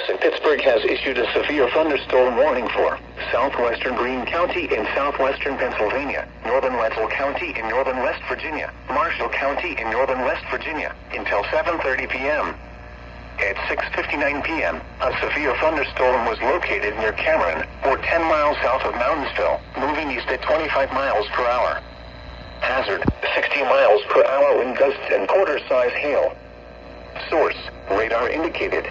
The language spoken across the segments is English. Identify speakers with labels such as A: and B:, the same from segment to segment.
A: Service in Pittsburgh has issued a severe thunderstorm warning for southwestern Greene County in southwestern Pennsylvania, northern Lettsell County in northern West Virginia, Marshall County in northern West Virginia, until 7:30 p.m. At 6:59 p.m., a severe thunderstorm was located near Cameron, or 10 miles south of Moundsville, moving east at 25 miles per hour. Hazard, 60 miles per hour wind gusts and quarter-size hail. Source, radar indicated.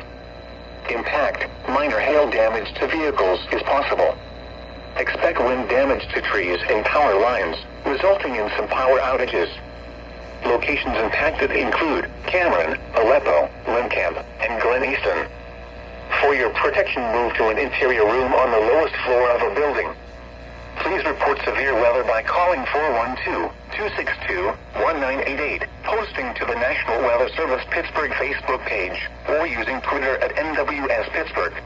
A: Impact, minor hail damage to vehicles is possible. Expect wind damage to trees and power lines, resulting in some power outages. Locations impacted include Cameron, Aleppo, Limcamp, and Glen Easton. For your protection, move to an interior room on the lowest floor of a building. Please report severe weather by calling 412-262-1988, posting to the National Weather Service Pittsburgh Facebook page, or using Twitter at NWS Pittsburgh.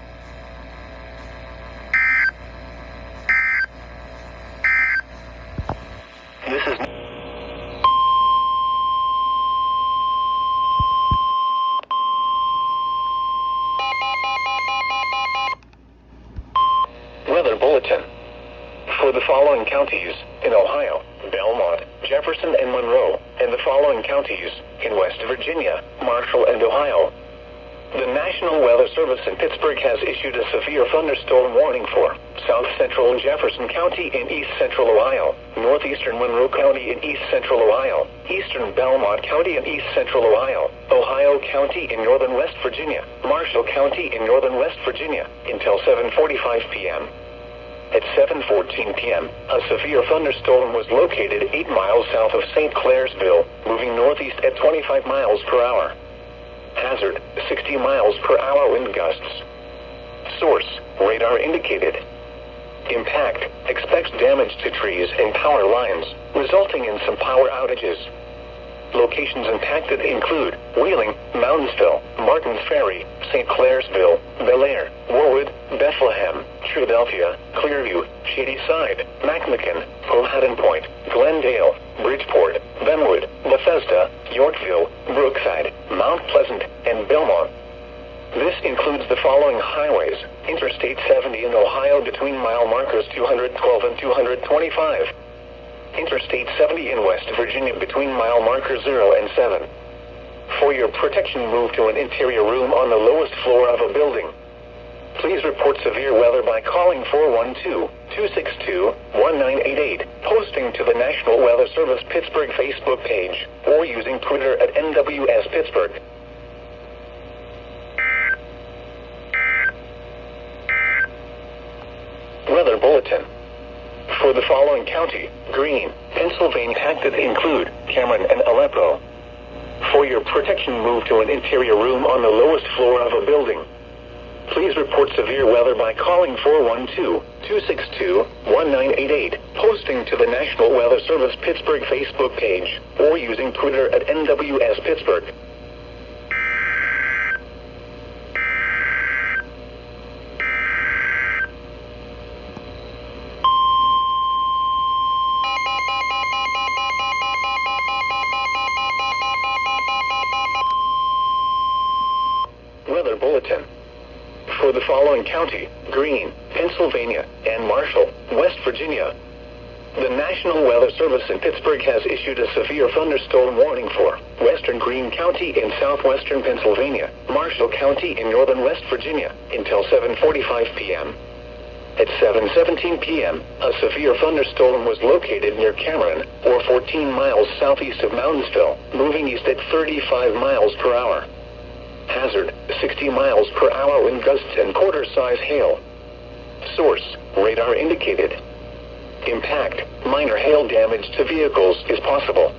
A: This is Weather Bulletin. For the following counties in Ohio: Belmont, Jefferson, and Monroe, and the following counties in West Virginia: Marshall and Ohio. The National Weather Service in Pittsburgh has issued a severe thunderstorm warning for South Central Jefferson County in East Central Ohio, Northeastern Monroe County in East Central Ohio, Eastern Belmont County in East Central Ohio, Ohio County in Northern West Virginia, Marshall County in Northern West Virginia, until 7:45 p.m. At 7:14 p.m., a severe thunderstorm was located 8 miles south of St. Clairsville, moving northeast at 25 miles per hour. Hazard, 60 miles per hour wind gusts. Source, radar indicated. Impact, expects damage to trees and power lines, resulting in some power outages. Locations impacted include Wheeling, Moundsville, Martins Ferry, St. Clairsville, Bel Air, Warwood, Bethlehem, Philadelphia, Clearview, Shadyside, McMicken, Powhatan Point, Glendale, Bridgeport, Benwood, Bethesda, Yorkville, Brookside, Mount Pleasant, and Belmont. This includes the following highways: Interstate 70 in Ohio between mile markers 212 and 225. Interstate 70 in West Virginia between mile markers 0 and 7. For your protection, move to an interior room on the lowest floor of a building. Please report severe weather by calling 412-262-1988, posting to the National Weather Service Pittsburgh Facebook page, or using Twitter at NWS Pittsburgh. Weather Bulletin. For the following county, Greene, Pennsylvania, impacted include Cameron and Aleppo. For your protection, move to an interior room on the lowest floor of a building. Please report severe weather by calling 412-262-1988, posting to the National Weather Service Pittsburgh Facebook page, or using Twitter at NWS Pittsburgh. Weather Bulletin. For the following county, Greene, Pennsylvania, and Marshall, West Virginia. The National Weather Service in Pittsburgh has issued a severe thunderstorm warning for Western Greene County in southwestern Pennsylvania, Marshall County in northern West Virginia, until 7:45 p.m. At 7:17 p.m., a severe thunderstorm was located near Cameron, or 14 miles southeast of Moundsville, moving east at 35 miles per hour. Hazard, 60 miles per hour wind gusts and quarter-size hail. Source, radar indicated. Impact, minor hail damage to vehicles is possible.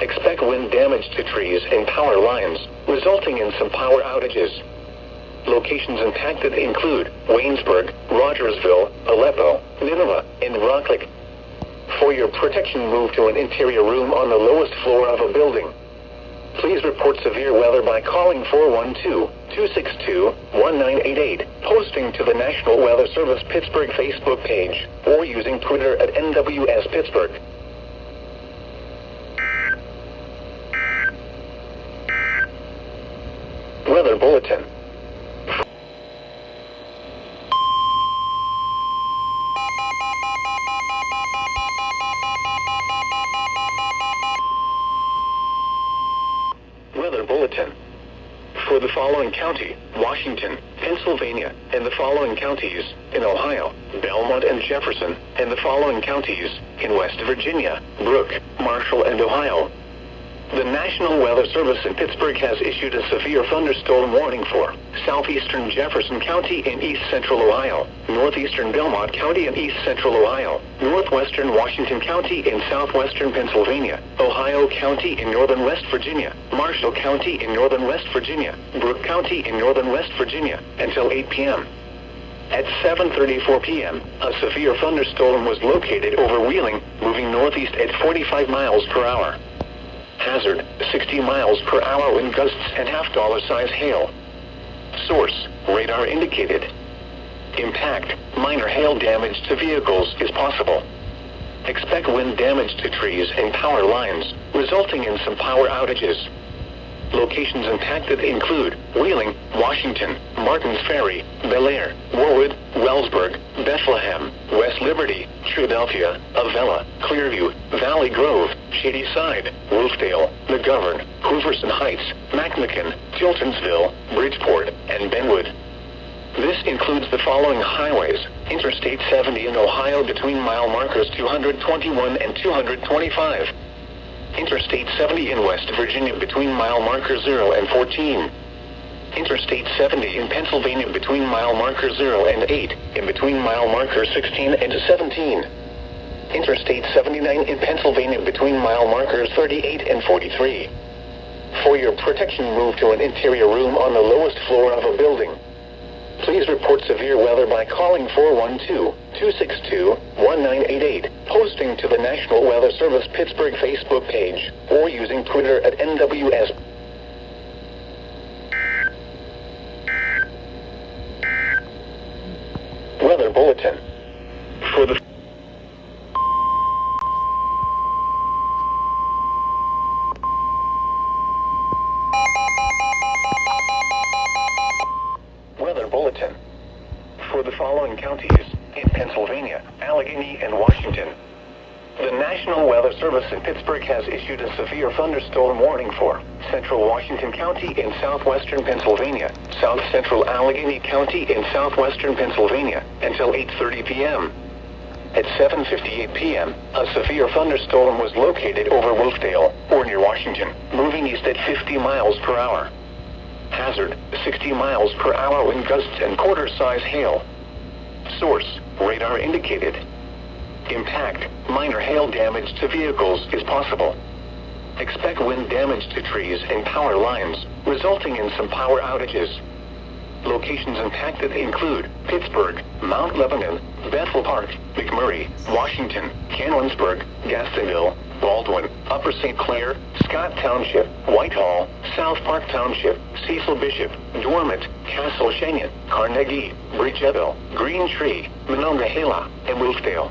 A: Expect wind damage to trees and power lines, resulting in some power outages. Locations impacted include Waynesburg, Rogersville, Aleppo, Nineveh, and Rocklick. For your protection, move to an interior room on the lowest floor of a building. Please report severe weather by calling 412-262-1988, posting to the National Weather Service Pittsburgh Facebook page, or using Twitter at NWS Pittsburgh. Weather Bulletin. For the following county, Washington, Pennsylvania, and the following counties in Ohio, Belmont and Jefferson, and the following counties in West Virginia, Brooke, Marshall, and Ohio. The National Weather Service in Pittsburgh has issued a severe thunderstorm warning for southeastern Jefferson County in east-central Ohio, northeastern Belmont County in east-central Ohio, northwestern Washington County in southwestern Pennsylvania, Ohio County in northern West Virginia, Marshall County in northern West Virginia, Brooke County in northern West Virginia, until 8 p.m. At 7:34 p.m., a severe thunderstorm was located over Wheeling, moving northeast at 45 miles per hour. Hazard, 60 miles per hour wind gusts and half-dollar size hail. Source, radar indicated. Impact, minor hail damage to vehicles is possible. Expect wind damage to trees and power lines, resulting in some power outages. Locations impacted include Wheeling, Washington, Martins Ferry, Bel Air, Warwood, Wellsburg, Bethlehem, West Liberty, Philadelphia, Avella, Clearview, Valley Grove, Shadyside, Wolfdale, McGovern, Hooverson Heights, McMicken, Chiltonsville, Bridgeport, and Benwood. This includes the following highways: Interstate 70 in Ohio between mile markers 221 and 225. Interstate 70 in West Virginia between mile markers 0 and 14. Interstate 70 in Pennsylvania between mile marker 0 and 8, and between mile markers 16 and 17. Interstate 79 in Pennsylvania between mile markers 38 and 43. For your protection, move to an interior room on the lowest floor of a building. Please report severe weather by calling 412-262-1988, posting to the National Weather Service Pittsburgh Facebook page, or using Twitter at NWS. Weather Bulletin. For the Weather Bulletin. For the following counties in Pennsylvania, Allegheny, and Washington. The National Weather Service in Pittsburgh has issued a severe thunderstorm warning for central Washington County in southwestern Pennsylvania, south central Allegheny County in southwestern Pennsylvania, until 8:30 p.m. At 7:58 p.m., a severe thunderstorm was located over Wolfdale, or near Washington, moving east at 50 miles per hour. Hazard, 60 miles per hour wind gusts and quarter-size hail. Source, radar indicated. Impact, minor hail damage to vehicles is possible. Expect wind damage to trees and power lines, resulting in some power outages. Locations impacted include Pittsburgh, Mount Lebanon, Bethel Park, McMurray, Washington, Canonsburg, Gastonville, Baldwin, Upper St. Clair, Scott Township, Whitehall, South Park Township, Cecil Bishop, Dormant, Castle Shannon, Carnegie, Bridgeville, Green Tree, Monongahela, and Wolfdale.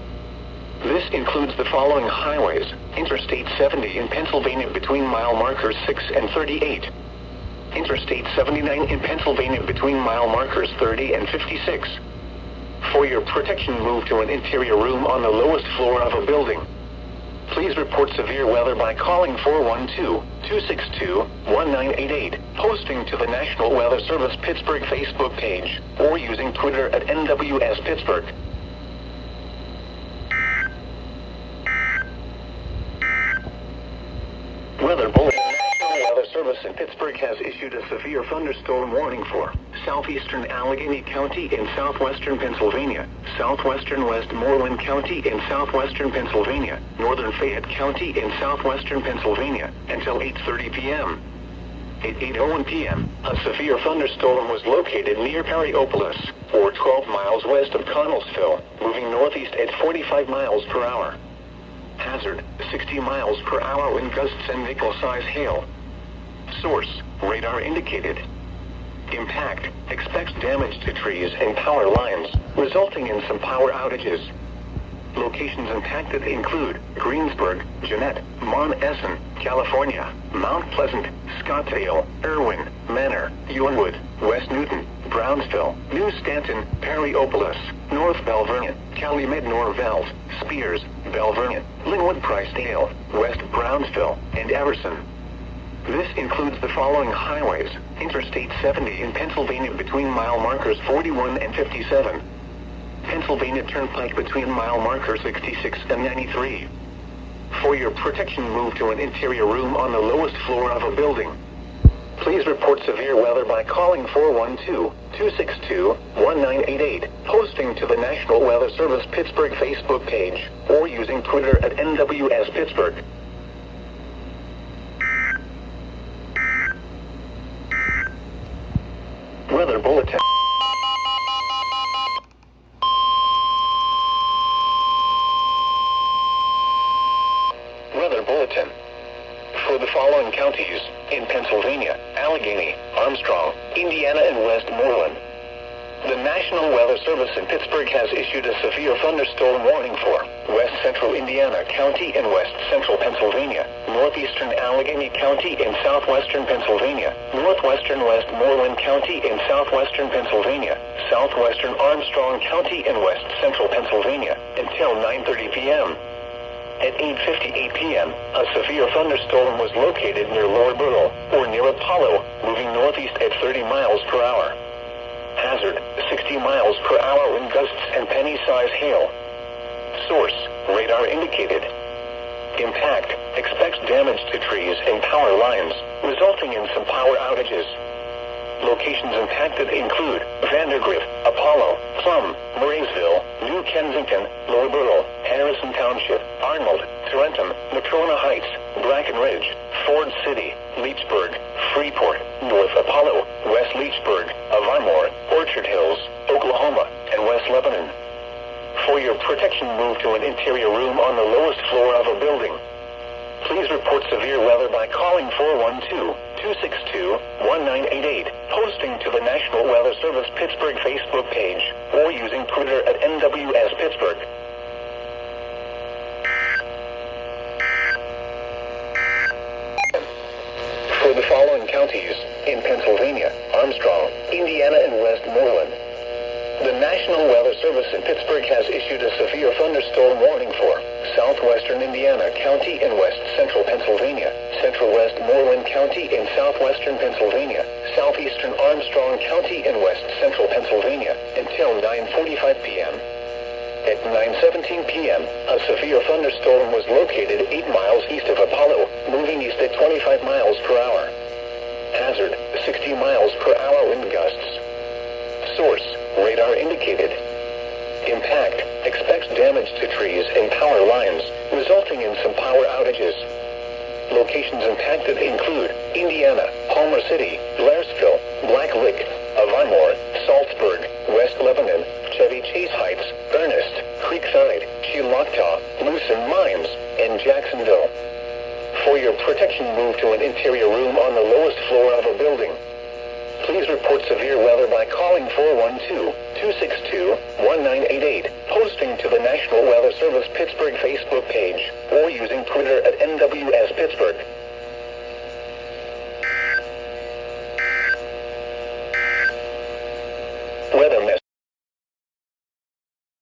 A: This includes the following highways: Interstate 70 in Pennsylvania between mile markers 6 and 38. Interstate 79 in Pennsylvania between mile markers 30 and 56. For your protection, move to an interior room on the lowest floor of a building. Please report severe weather by calling 412-262-1988, posting to the National Weather Service Pittsburgh Facebook page, or using Twitter at NWS Pittsburgh. Weather Bulletin. The National Weather Service in Pittsburgh has issued a severe thunderstorm warning for southeastern Allegheny County in southwestern Pennsylvania, southwestern Westmoreland County in southwestern Pennsylvania, northern Fayette County in southwestern Pennsylvania, until 8:30 p.m. At 8:01 p.m., a severe thunderstorm was located near Perryopolis, or 12 miles west of Connellsville, moving northeast at 45 miles per hour. Hazard, 60 miles per hour wind gusts and nickel-size hail. Source, radar indicated. Impact, expects damage to trees and power lines, resulting in some power outages. Locations impacted include Greensburg, Jeanette, Monessen, California, Mount Pleasant, Scottsdale, Irwin, Manor, Ewenwood, West Newton, Brownsville, New Stanton, Perryopolis, North Belvernon, Calumet Norvelt, Spears, Belvernon, Linwood Pricedale, West Brownsville, and Everson. This includes the following highways: Interstate 70 in Pennsylvania between mile markers 41 and 57. Pennsylvania Turnpike between mile markers 66 and 93. For your protection, move to an interior room on the lowest floor of a building. Please report severe weather by calling 412-262-1988, posting to the National Weather Service Pittsburgh Facebook page, or using Twitter at NWS Pittsburgh. Weather Bulletin. Weather Bulletin. For the following counties in Pennsylvania: Allegheny, Armstrong, Indiana, and Westmoreland. The National Weather Service in Pittsburgh has issued a severe thunderstorm warning for West Central Indiana County and West Central Pennsylvania, Northeastern Allegheny County and Southwestern Pennsylvania, Northwestern Westmoreland County and Southwestern Pennsylvania, Southwestern Armstrong County and West Central Pennsylvania, until 9:30 p.m. At 8:58 p.m., a severe thunderstorm was located near Loughborough, or near Apollo, moving northeast at 30 miles per hour. Hazard: 60 miles per hour wind gusts and penny-size hail. Source: radar indicated. Impact: expects damage to trees and power lines, resulting in some power outages. Locations impacted include Vandergrift, Apollo, Plum, Murraysville, New Kensington, Loughborough, Harrison Township, Arnold, Tarentum, Natrona Heights, Brackenridge, Ford City, Leechburg, Freeport, North Apollo, West Leechburg, Avonmore, Orchard Hills, Oklahoma, and West Lebanon. For your protection, move to an interior room on the lowest floor of a building. Please report severe weather by calling 412-262-1988, posting to the National Weather Service Pittsburgh Facebook page, or using Twitter at NWS Pittsburgh. For the following counties in Pennsylvania: Armstrong, Indiana, and Westmoreland. The National Weather Service in Pittsburgh has issued a severe thunderstorm warning for Southwestern Indiana County and West Central Pennsylvania, Central Westmoreland County and Southwestern Pennsylvania, Southeastern Armstrong County and West Central Pennsylvania, until 9:45 p.m. At 9:17 p.m., a severe thunderstorm was located 8 miles east of Apollo, moving east at 25 miles per hour. Hazard: 60 miles per hour wind gusts. Source: radar indicated. Impact: expects damage to trees and power lines, resulting in some power outages. Locations impacted include Indiana, Palmer City, Blairsville, Black Lick, Avonmore, Salzburg, West Lebanon, Chevy Chase Heights, Ernest, Creekside, Chiloctaw, Lucin Mines, and Jacksonville. For your protection, move to an interior room on the lowest floor of a building. Please report severe weather by calling 412-262-1988, posting to the National Weather Service Pittsburgh Facebook page, or using Twitter at NWS Pittsburgh. Weather